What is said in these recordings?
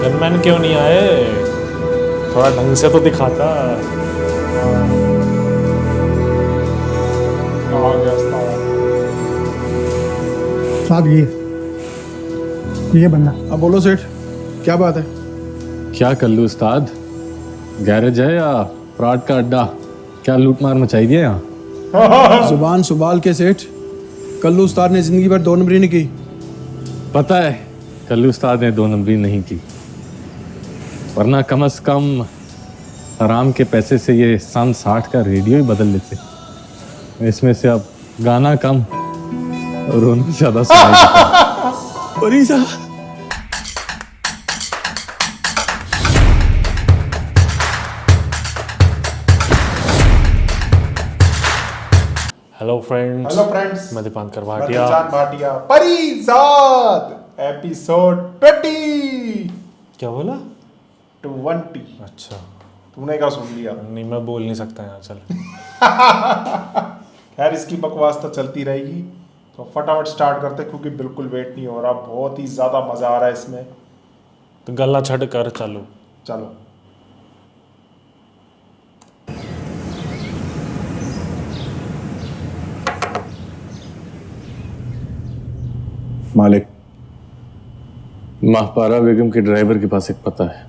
Gunman क्यों नहीं आए? थोड़ा ढंग से तो दिखाता। आ गया उस्ताद। साहब ये बंदा। अब बोलो सेठ, क्या बात है? क्या कर लूँ उस्ताद? गैरेज है या फ्रॉड का अड्डा? क्या लूट मार मचाई दिया यहाँ? जुबान सुबाल के सेठ, कल्लू उस्ताद ने जिंदगी भर दो नंबरी नहीं की। पता है कल्लू उस्ताद ने दो नंबरी नहीं की, वरना कम से कम हराम के पैसे से ये सन 60 का रेडियो ही बदल लेते। इसमें से अब गाना कम और रोना ज्यादा सुनाई देता। परी साहब, हेलो फ्रेंड्स, हेलो फ्रेंड्स, मैं दीपांकर मैं भाटिया। दिलशाद भाटिया। परिजात एपिसोड 20। क्या बोला? 20। अच्छा, तूने क्या सुन लिया? नहीं मैं बोल नहीं सकता यहाँ। चल खैर, इसकी बकवास तो चलती रहेगी, तो फटाफट स्टार्ट करते क्योंकि बिल्कुल वेट नहीं हो रहा। बहुत ही ज्यादा मजा आ रहा है इसमें। तो गला छड़ कर चालू। चलो। मालिक, माहपारा बेगम के ड्राइवर के पास एक पता है,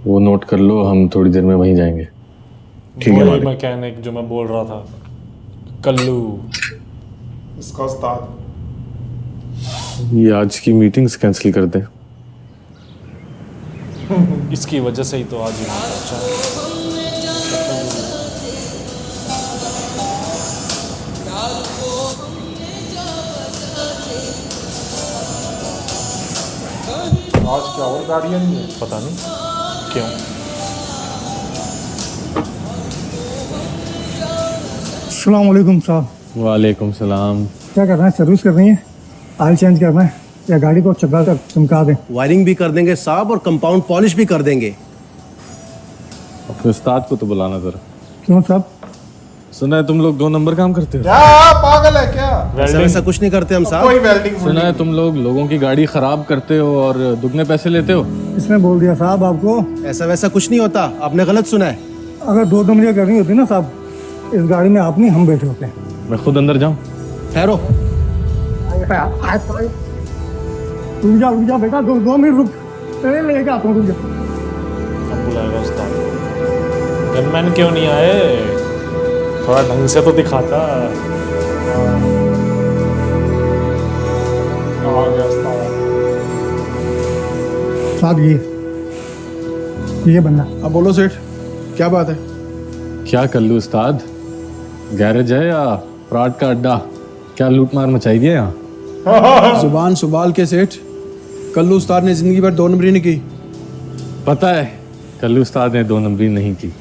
वो नोट कर लो, हम थोड़ी देर में वहीं जाएंगे। ठीक है वही मालिक। मैकेनिक जो मैं बोल रहा था, कल्लू। इसका उस्ताद ये आज की मीटिंग्स कैंसिल कर दें। इसकी वजह से ही तो आज ही मैं पहुंचा। आज क्या और गाड़ियां नहीं है? पता नहीं क्यों। अस्सलाम वालेकुम साहब। वालेकुम सलाम। क्या कर रहे हैं? सर्विस कर रही है? ऑयल चेंज करना है या गाड़ी को चक्का कर चमका दें? वायरिंग भी कर देंगे साहब और कंपाउंड पॉलिश भी कर देंगे। अपने उस्ताद को तो बुलाना जरा। क्यों साहब? सुना है तुम लोग 2 नंबर काम करते हो। क्या पागल है क्या? ऐसा वैसा कुछ नहीं करते हम साहब। कोई वेल्डिंग सुना है तुम लोग लोगों की गाड़ी खराब करते हो और दुगने पैसे लेते हो। इसने बोल दिया साहब आपको? ऐसा वैसा कुछ नहीं होता, आपने गलत सुना है। अगर 2 नंबरियाँ करनी होती ना साहब, इस गाड़ी में आप नहीं हम बैठे होते। मैं खुद अंदर जाऊं? ठहरो, रुक जा बेटा, 2 मिनट रुक। चले लेके आता हूँ, रुक जा। अब बुलाएगा उस्ताद। गनमैन क्यों नहीं आए? थोड़ा ढंग से तो दिखाता। आ गया उस्ताद। साहब ये बंदा। अब बोलो सेठ, क्या बात है? क्या कर लूँ उस्ताद? गैरेज है या फ्रॉड का अड्डा? क्या लूट मार मचाई दिया यहाँ? जुबान सुबाल के सेठ, कल्लू उस्ताद ने जिंदगी भर दो नंबरी नहीं की। पता है कल्लू उस्ताद ने 2 नंबरी नहीं की,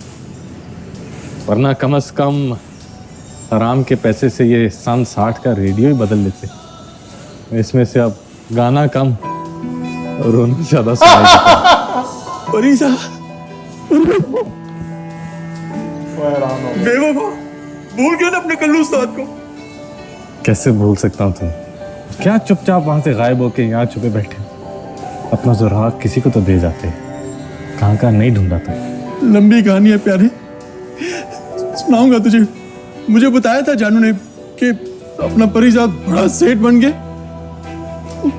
वरना कम से कम हराम के पैसे से ये सन 60 का रेडियो ही बदल लेते। इसमें से अब गाना कम और रोना ज्यादा सुनाई देता। परी साहब, बेवफा, भूल गया ना अपने कल्लू उस्ताद को। कैसे भूल सकता हूँ तुम? क्या चुपचाप वहां से गायब होके यहाँ छुपे बैठे? अपना सुराग किसी को तो दे जाते। कहाँ का नहीं ढूंढा तुम? लंबी कहानी है प्यारे, सुनाऊंगा तुझे। मुझे बताया था जानू ने कि अपना परिजात बड़ा सेठ बन गया,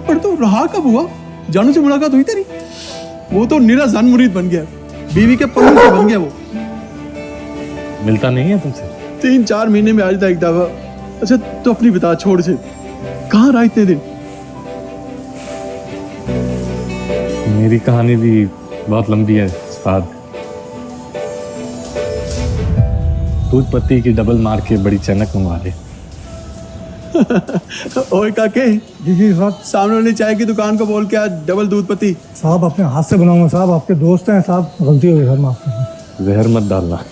पर तो रहा कब हुआ? जानू से मुलाकात हुई तेरी? वो तो निरा जान मुरीद बन गया, बीवी के पल्लू से बन गया वो। मिलता नहीं है तुमसे? 3-4 महीने में आज था एक दफा। अच्छा तो अपनी बता, छोड़ से कहाँ रहा इतने दिन? मेरी कहानी भी बहुत लंबी है उस्ताद। दूध पत्ती की डबल मार के बड़ी चनक मंगवा ले। ओए काके, जी साहब। सामने वाली चाय की दुकान को बोल के आज डबल दूध पत्ती। साहब अपने हाथ से बनाऊंगा साहब, आपके दोस्त हैं साहब, गलती हो गई सर, माफ करना। जहर मत डालना।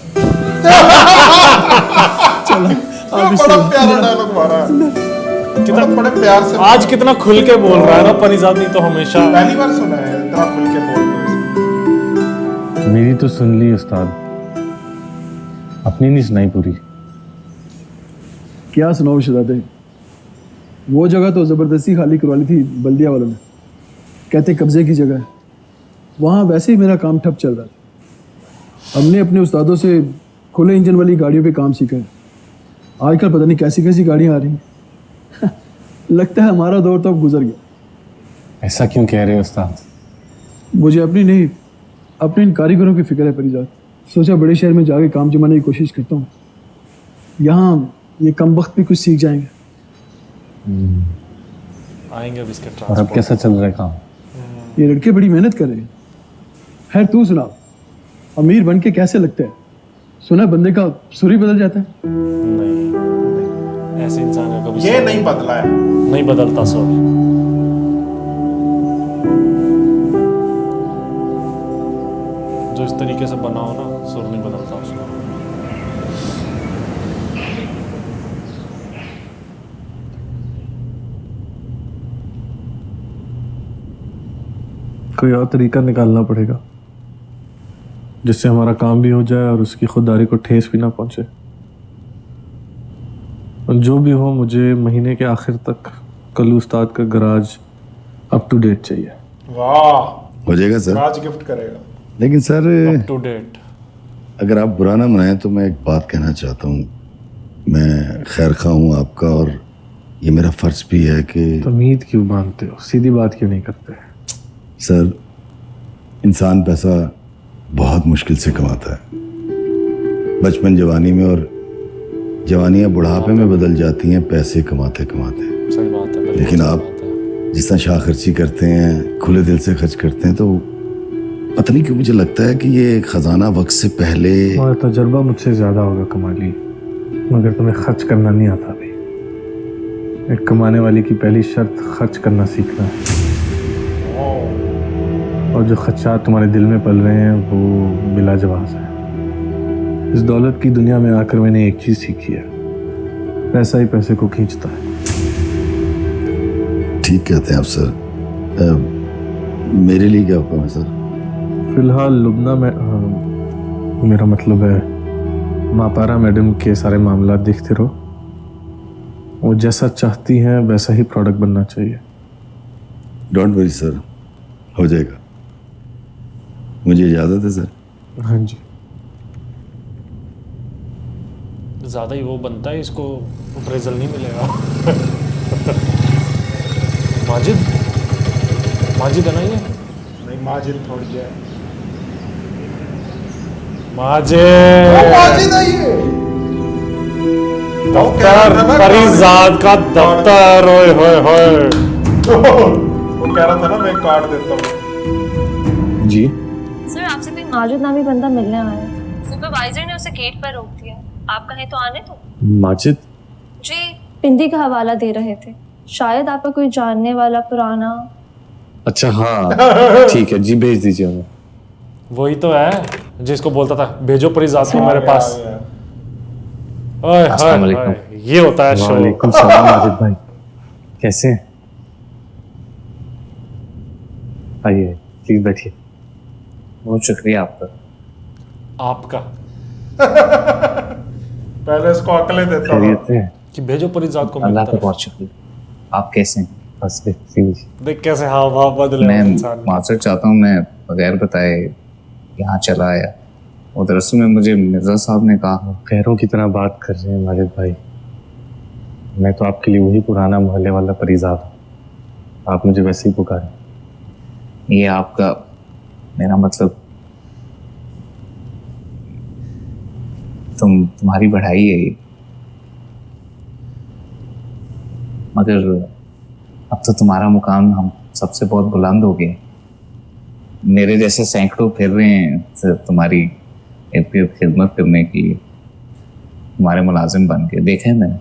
बड़ा प्यारा डायलॉग मारा है। कितना बड़े प्यार से आज कितना खुल के बोल रहा है ना परिजात। नहीं तो हमेशा पहली बार सुना है इतना खुल के बोलते। मेरी तो सुन ली उस्ताद, अपनी नहीं सुनाई पूरी। क्या सुनाओ शहजादे, वो जगह तो जबरदस्ती खाली करवा ली थी बल्दिया वालों ने। कहते कब्जे की जगह है, वहाँ वैसे ही मेरा काम ठप चल रहा था। हमने अपने उस्तादों से खुले इंजन वाली गाड़ियों पे काम सीखा है। आजकल पता नहीं कैसी कैसी गाड़ियाँ आ रही हैं। लगता है हमारा दौर तो अब गुजर गया। ऐसा क्यों कह रहे हो उस्ताद? मुझे अपनी नहीं, अपने इन कारीगरों की फिक्र है परिजात। सोचा बड़े शहर में जाके काम जमाने की कोशिश करता हूँ। यहाँ ये कम वक्त भी कुछ सीख जाएंगे। आएंगे अब इसके और अब ट्रांसपोर्ट। कैसा चल रहा है काम? ये लड़के बड़ी मेहनत कर रहे हैं। खैर तू सुना, अमीर बन के कैसे लगता है? सुना बंदे का सुर ही बदल जाता है। नहीं, ऐसे इंसान का कभी ये नहीं बदला है। नहीं बदलता सो। जो इस तरीके से बना हो ना, सुर नहीं बदलता उसका। कोई और तरीका निकालना पड़ेगा जिससे हमारा काम भी हो जाए और उसकी खुददारी को ठेस भी ना पहुंचे। और जो भी हो, मुझे महीने के आखिर तक कल्लू उस्ताद का गराज अप टू डेट चाहिए। वाह, हो जाएगा सर। राज गिफ्ट करेगा। लेकिन सर अप टू डेट। अगर आप बुरा ना मनाएं तो मैं एक बात कहना चाहता हूँ। मैं खैर खा हूँ आपका और ये मेरा फर्ज भी है कि तमीद क्यों मानते हो? सीधी बात क्यों नहीं करते? सर, इंसान पैसा बहुत मुश्किल से कमाता है। बचपन जवानी में और जवानियाँ बुढ़ापे में बदल जाती हैं पैसे कमाते कमाते। सही बात है, बिल्कुल लेकिन सही आप बात है। जिस तरह शाह खर्ची करते हैं, खुले दिल से खर्च करते हैं, तो पता नहीं क्यों मुझे लगता है कि ये खजाना वक्त से पहले। तुम्हारा तजर्बा मुझसे ज्यादा होगा कमाली, मगर तुम्हें खर्च करना नहीं आता अभी। एक कमाने वाले की पहली शर्त खर्च करना सीखना है। और जो खदशात तुम्हारे दिल में पल रहे हैं वो बिलाजवाब है। इस दौलत की दुनिया में आकर मैंने एक चीज सीखी है, पैसा ही पैसे को खींचता है। ठीक कहते हैं आप सर। मेरे लिए क्या हुक्म है सर? फिलहाल लुबना में मेरा मतलब है मापारा मैडम के सारे मामला देखते रहो। वो जैसा चाहती हैं वैसा ही प्रोडक्ट बनना चाहिए। डोंट वरी सर, हो जाएगा। मुझे इजाजत है सर। हाँ जी। ज्यादा ही वो बनता है, इसको अप्रेजल नहीं मिलेगा। माजिद, माजिद है ना ये? नहीं, माजिद थोड़ी है। माजिद दफ्तर, परिजाद का दफ्तर। ओए होए होए। वो कह रहा था ना, मैं काट देता हूँ। जी सर, आपसे कोई माजिद नामी बंदा मिलने आया है। सुपरवाइजर ने उसे गेट पर रोक दिया। आप कहें तो आने दो। माजिद? जी, पिंडी का हवाला दे रहे थे। शायद आपका कोई जानने वाला पुराना। अच्छा हाँ ठीक है जी, भेज दीजिए उन्हें। वही तो है जिसको बोलता था भेजो परिजाद को मेरे पास। ओए अस्सलाम होए वालेकुम। होए, ये होता है शो। वालेकुम सलाम माजिद भाई, कैसे हैं? आइए प्लीज बैठिए। बहुत शुक्रिया आपका। आपका पहले इसको अकले देता था। खैरियत है? कि भेजो परिजाद को अल्लाह मेरी का तरफ। बहुत शुक्रिया। आप कैसे हैं? बस प्लीज। देख कैसे हाव भाव बदले मैं इंसान। माजरत चाहता हूँ, मैं बगैर बताए यहाँ चला आया। और दरअसल में मुझे मिर्जा साहब ने कहा। खैरों की तरह बात कर रहे हैं माजिद भाई। मैं तो आपके लिए वही पुराना मोहल्ले वाला परिजाद हूँ, आप मुझे वैसे ही पुकारें। ये आपका, मेरा मतलब तुम्हारी बढ़ाई है ये। मगर अब तो तुम्हारा मुकाम हम सबसे बहुत बुलंद हो गया। मेरे जैसे सैकड़ों फिर रहे हैं तुम्हारी इर्द गिर्द खिदमत करने के लिए, तुम्हारे मुलाजिम बन के। देखा है मैंने।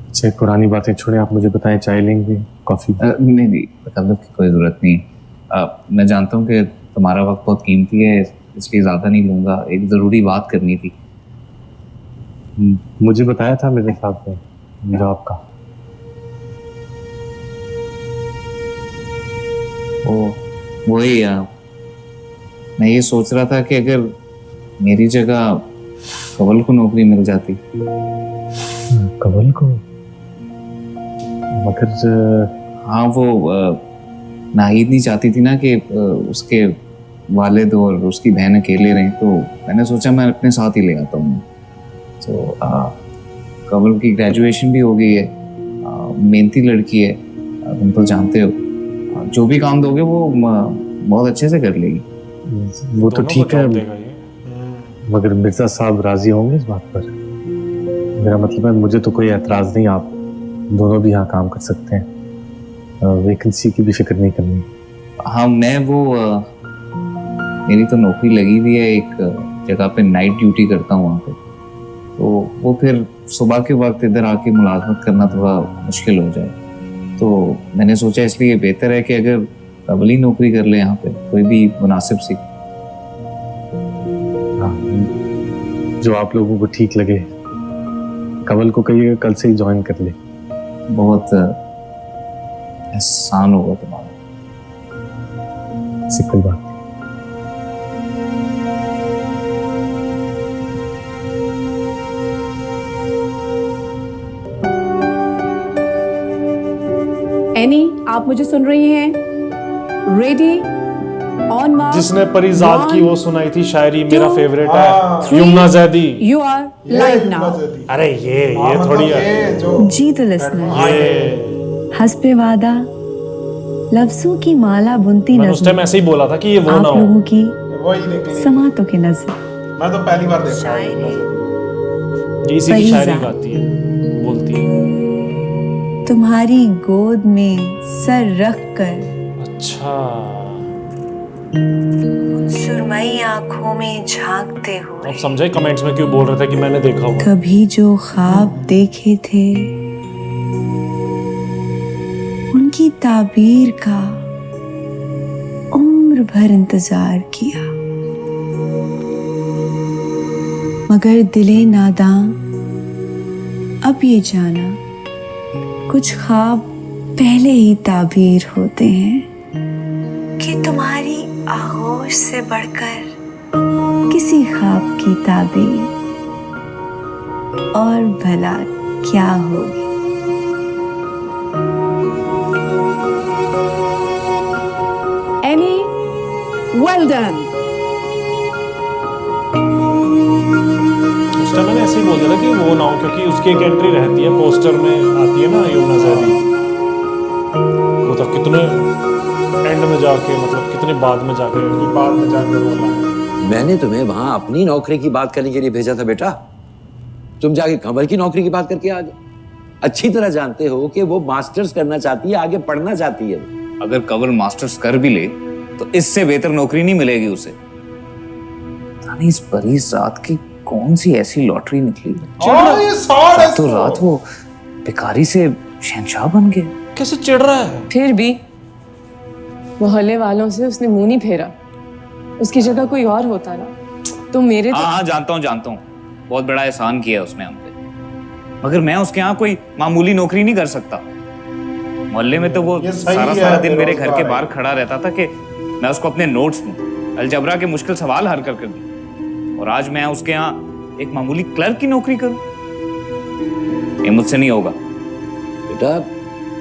अच्छा पुरानी बातें छोड़े, आप मुझे बताएं, चाय लेंगे कॉफी? नहीं, तकल्लुफ़ की कोई ज़रूरत नहीं। मैं जानता हूँ कि तुम्हारा वक्त बहुत कीमती है, इसलिए ज़्यादा नहीं लूँगा। एक ज़रूरी बात करनी थी। मुझे बताया था मेरे साथ में जॉब का। वही मैं ये सोच रहा था कि अगर मेरी जगह कवल को नौकरी मिल जाती। कवल को? मगर हाँ, वो नाहिद नहीं चाहती थी ना कि उसके वालिद और उसकी बहन अकेले रहें, तो मैंने सोचा मैं अपने साथ ही ले आता हूँ। तो कमल की ग्रेजुएशन भी हो गई है, मेहनती लड़की है, तुम तो जानते हो, जो भी काम दोगे वो बहुत अच्छे से कर लेगी। वो तो दोनों ठीक को है, जॉब देगा ये। मगर मिर्जा साहब राजी होंगे इस बात पर? मेरा मतलब है मुझे तो कोई एतराज नहीं, आप दोनों भी यहाँ काम कर सकते हैं, वैकेंसी की भी फिक्र नहीं करनी। हाँ, मैं वो मेरी तो नौकरी लगी हुई है, एक जगह पे नाइट ड्यूटी करता हूँ वहाँ पे, तो वो फिर सुबह के वक्त इधर आके मुलाजमत करना थोड़ा मुश्किल हो जाए, तो मैंने सोचा इसलिए बेहतर है कि अगर कबल ही नौकरी कर ले यहाँ पे, कोई भी मुनासिब सी। हाँ, जो आप लोगों को ठीक लगे। कमल को कहिएगा कल से ही ज्वाइन कर ले। बहुत एहसान होगा तुम्हारा। ऐसी कोई बात नहीं। एनी, आप मुझे सुन रही हैं? Ready, on mark. जिसने परिजाद की वो सुनाई थी शायरी, मेरा फेवरेट है, three, Yamuna Zaidi. You are live now. अरे ये थोड़ी है जी तो लिसनर, ये हस्बे वादा लफ्जों की माला बुनती मैंने उस टाइम ऐसे ही बोला था कि ये वो आप ना हो। लोगों की वही निकली। समातों की नजर मैं तो पहली बार देखा हूँ। ये इसी की परिजा। शायरी गाती है, बोलती है। तुम्हारी गोद में सर रख कर अच्छा, सुरमई आंखों में झांकते हुए आप समझे कमेंट्स में क्यों बोल रहे थे कि मैंने देखा हुआ। कभी जो ख्वाब देखे थे उनकी ताबीर का उम्र भर इंतजार किया, मगर दिले नादां अब ये जाना कुछ ख्वाब पहले ही ताबीर होते हैं कि तुम्हारी आगोश से बढ़कर किसी ख्वाब की ताबीर और भला क्या होगी। Any, well done. उस टाइम मैंने ऐसे ही बोल दिया था कि वो ना हो, क्योंकि उसकी एक एंट्री रहती है पोस्टर में आती है ना, यमुना जैदी। वो तो कितने एंड में जाके, मतलब कितने बाद में जाके बोला है। मैंने तुम्हें वहां अपनी नौकरी की बात करने के लिए भेजा था बेटा, तुम जाके कमल की नौकरी की बात करके आ गए। अच्छी तरह जानते हो कि वो मास्टर्स करना चाहती है, आगे पढ़ना चाहती है। अगर कमल मास्टर्स कर भी ले तो इससे बेहतर नौकरी नहीं मिलेगी उसे। यानी इस बरीस रात की कौन सी ऐसी लॉटरी निकली ये साड़ है तो रात वो भिखारी से शहंशाह बन गए। कैसे चिढ़ रहा है? फिर भी मोहल्ले वालों से उसने मुंह नहीं फेरा, उसकी जगह कोई और होता ना तो मेरे तो... हाँ, जानता हूँ, बहुत बड़ा एहसान किया उसने हम पे, मगर मैं उसके यहाँ कोई मामूली नौकरी नहीं कर सकता। मोहल्ले में तो वो सारा दिन मेरे घर के बाहर खड़ा रहता था कि मैं उसको अपने नोट्स दूं, अलजबरा के मुश्किल सवाल हल कर दूं, और आज मैं उसके यहाँ एक मामूली क्लर्क की नौकरी करूं। ये मुझसे नहीं होगा बेटा,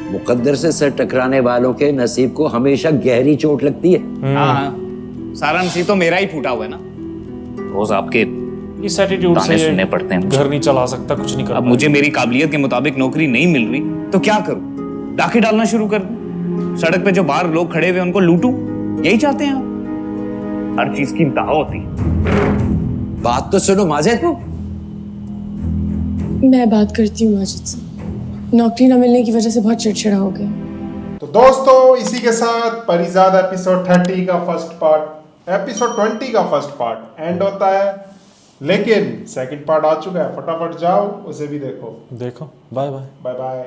मुकद्दर से सर टकराने वालों के नसीब को हमेशा गहरी चोट लगती है। हाँ, सारा नसीब तो मेरा ही फूटा हुआ है ना। रोज आपके इस एटीट्यूड से सुनने पड़ते हैं। घर नहीं चला सकता, कुछ नहीं कर। अब मुझे मेरी काबिलियत के मुताबिक नौकरी नहीं मिल रही तो क्या करूं? डाके डालना शुरू कर दूं? सड़क पे जो बाहर लोग खड़े हुए उनको लूटूं? यही चाहते हैं आप? हर चीज की इंतहा होती है। बात तो सुनो माजिद। मैं बात करती हूँ माजिद से, नौकरी ना मिलने की वजह से बहुत चिड़चिड़ा हो गया। तो दोस्तों, इसी के साथ परिजाद एपिसोड 30 का फर्स्ट पार्ट, एपिसोड 20 का फर्स्ट पार्ट एंड होता है, लेकिन सेकंड पार्ट आ चुका है। फटाफट जाओ उसे भी देखो। Bye bye. Bye bye.